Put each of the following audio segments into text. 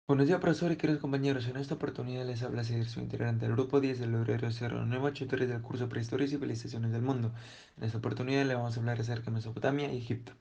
Buenos días, profesor y queridos compañeros. En esta oportunidad les habla Cedric, su integrante del grupo 10 del Obrero Cerro Nuevo 83 del curso Prehistoria y Civilizaciones del Mundo. En esta oportunidad le vamos a hablar acerca de Mesopotamia y Egipto.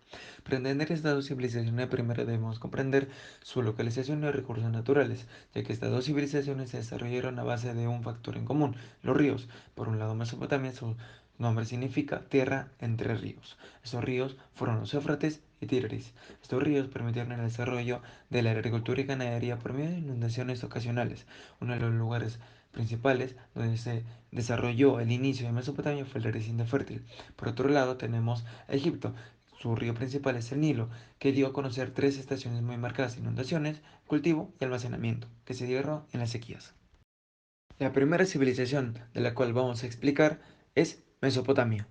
Para entender estas dos civilizaciones, primero debemos comprender su localización y recursos naturales, ya que estas dos civilizaciones se desarrollaron a base de un factor en común, los ríos. Por un lado, Mesopotamia, su nombre significa tierra entre ríos. Estos ríos fueron los Éufrates y Tigris. Estos ríos permitieron el desarrollo de la agricultura y ganadería por medio de inundaciones ocasionales. Uno de los lugares principales donde se desarrolló el inicio de Mesopotamia fue el recinto fértil. Por otro lado, tenemos a Egipto. Su río principal es el Nilo, que dio a conocer tres estaciones muy marcadas: inundaciones, cultivo y almacenamiento, que se dieron en las sequías. La primera civilización de la cual vamos a explicar es Mesopotamia.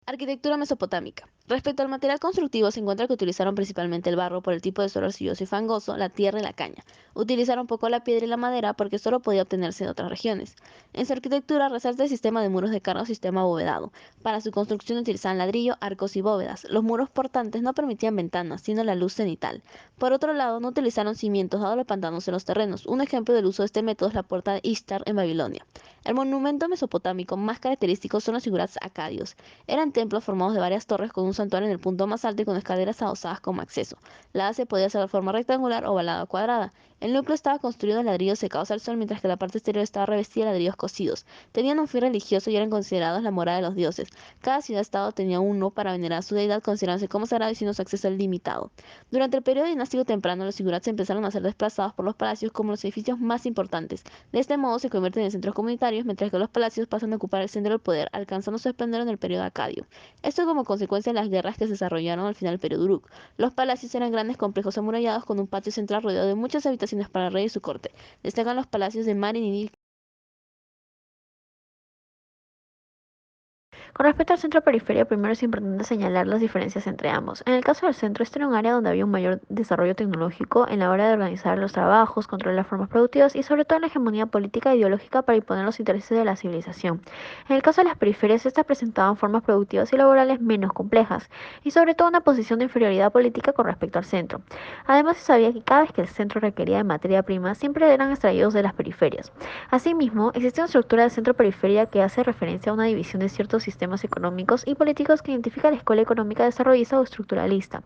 Arquitectura mesopotámica. Respecto al material constructivo, se encuentra que utilizaron principalmente el barro por el tipo de suelo arcilloso y fangoso, la tierra y la caña. Utilizaron poco la piedra y la madera porque solo podía obtenerse de otras regiones. En su arquitectura resalta el sistema de muros de carga o sistema abovedado. Para su construcción utilizaban ladrillo, arcos y bóvedas. Los muros portantes no permitían ventanas, sino la luz cenital. Por otro lado, no utilizaron cimientos dado los pantanos en los terrenos. Un ejemplo del uso de este método es la puerta de Ishtar en Babilonia. El monumento mesopotámico más característico son los figurados acadios. Eran templos formados de varias torres con un santuario en el punto más alto y con escaleras adosadas como acceso. La base podía ser de forma rectangular, ovalada o cuadrada. El núcleo estaba construido de ladrillos secados al sol, mientras que la parte exterior estaba revestida de ladrillos cocidos. Tenían un fin religioso y eran considerados la morada de los dioses. Cada ciudad-estado tenía uno para venerar a su deidad, considerándose como sagrado y siendo su acceso limitado. Durante el periodo dinástico temprano, los figurados empezaron a ser desplazados por los palacios como los edificios más importantes. De este modo se convierten en centros comunitarios, mientras que los palacios pasan a ocupar el centro del poder, alcanzando su esplendor en el periodo acadio. Esto como consecuencia de las guerras que se desarrollaron al final del periodo Uruk. Los palacios eran grandes complejos amurallados con un patio central rodeado de muchas habitaciones para el rey y su corte. Destacan los palacios de Marin y Con respecto al centro-periferia, primero es importante señalar las diferencias entre ambos. En el caso del centro, este era un área donde había un mayor desarrollo tecnológico en la hora de organizar los trabajos, controlar las formas productivas y sobre todo en la hegemonía política e ideológica para imponer los intereses de la civilización. En el caso de las periferias, estas presentaban formas productivas y laborales menos complejas y sobre todo una posición de inferioridad política con respecto al centro. Además, se sabía que cada vez que el centro requería de materia prima, siempre eran extraídos de las periferias. Asimismo, existe una estructura de centro-periferia que hace referencia a una división de ciertos sistemas económicos y políticos que identifica la escuela económica desarrollista o estructuralista.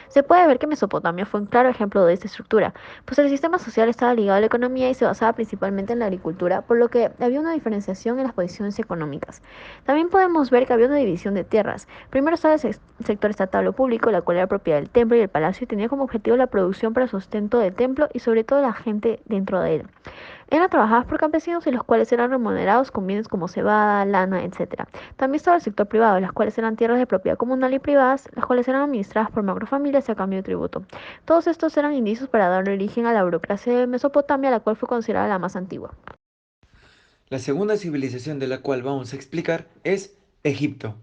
Se puede ver que Mesopotamia fue un claro ejemplo de esta estructura, pues el sistema social estaba ligado a la economía y se basaba principalmente en la agricultura, por lo que había una diferenciación en las posiciones económicas. También podemos ver que había una división de tierras. Primero estaba el sector estatal o público, la cual era propiedad del templo y el palacio y tenía como objetivo la producción para sustento del templo y sobre todo la gente dentro de él. Eran trabajadas por campesinos y los cuales eran remunerados con bienes como cebada, lana, etc. También estaba el sector privado, las cuales eran tierras de propiedad comunal y privadas, las cuales eran administradas por macrofamilias a cambio de tributo. Todos estos eran indicios para dar origen a la burocracia de Mesopotamia, la cual fue considerada la más antigua. La segunda civilización de la cual vamos a explicar es Egipto.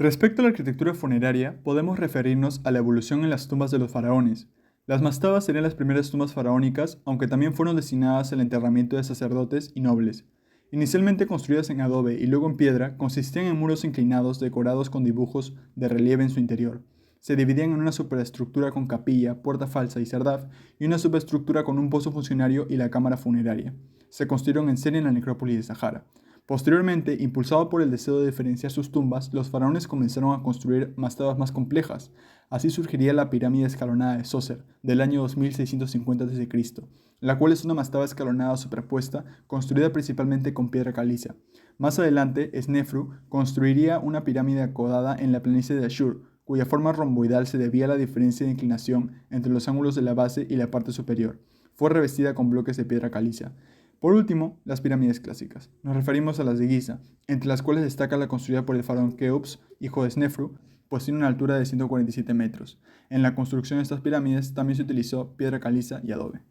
Respecto a la arquitectura funeraria, podemos referirnos a la evolución en las tumbas de los faraones. Las mastabas serían las primeras tumbas faraónicas, aunque también fueron destinadas al enterramiento de sacerdotes y nobles. Inicialmente construidas en adobe y luego en piedra, consistían en muros inclinados decorados con dibujos de relieve en su interior. Se dividían en una superestructura con capilla, puerta falsa y cerdaf, y una subestructura con un pozo funcionario y la cámara funeraria. Se construyeron en serie en la necrópolis de Sahara. Posteriormente, impulsado por el deseo de diferenciar sus tumbas, los faraones comenzaron a construir mastabas más complejas. Así surgiría la pirámide escalonada de Sócer, del año 2650 a.C., la cual es una mastaba escalonada superpuesta, construida principalmente con piedra caliza. Más adelante, Snefru construiría una pirámide acodada en la planicie de Ashur, cuya forma romboidal se debía a la diferencia de inclinación entre los ángulos de la base y la parte superior. Fue revestida con bloques de piedra caliza. Por último, las pirámides clásicas. Nos referimos a las de Giza, entre las cuales destaca la construida por el faraón Keops, hijo de Snefru, pues tiene una altura de 147 metros. En la construcción de estas pirámides también se utilizó piedra caliza y adobe.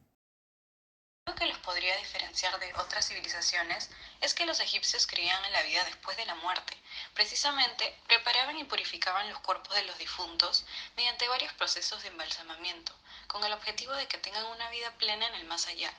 Lo que los podría diferenciar de otras civilizaciones es que los egipcios creían en la vida después de la muerte. Precisamente, preparaban y purificaban los cuerpos de los difuntos mediante varios procesos de embalsamamiento, con el objetivo de que tengan una vida plena en el más allá.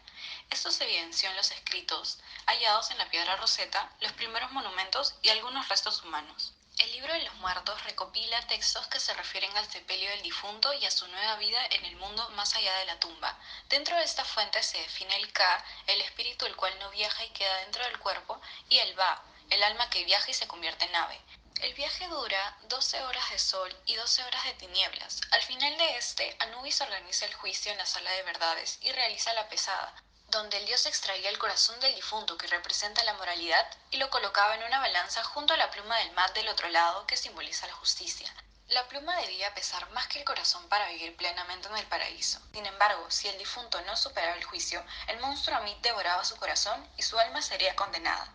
Esto se evidenció en los escritos hallados en la piedra Rosetta, los primeros monumentos y algunos restos humanos. El libro de los muertos recopila textos que se refieren al sepelio del difunto y a su nueva vida en el mundo más allá de la tumba. Dentro de esta fuente se define el Ka, el espíritu el cual no viaja y queda dentro del cuerpo, y el Ba, el alma que viaja y se convierte en ave. El viaje dura 12 horas de sol y 12 horas de tinieblas. Al final de este, Anubis organiza el juicio en la sala de verdades y realiza la pesada, donde el dios extraía el corazón del difunto que representa la moralidad y lo colocaba en una balanza junto a la pluma del mat del otro lado que simboliza la justicia. La pluma debía pesar más que el corazón para vivir plenamente en el paraíso. Sin embargo, si el difunto no superaba el juicio, el monstruo Amit devoraba su corazón y su alma sería condenada.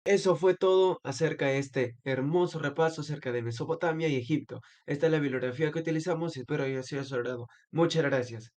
Eso fue todo acerca de este hermoso repaso acerca de Mesopotamia y Egipto. Esta es la bibliografía que utilizamos y espero haya sido de su agrado. Muchas gracias.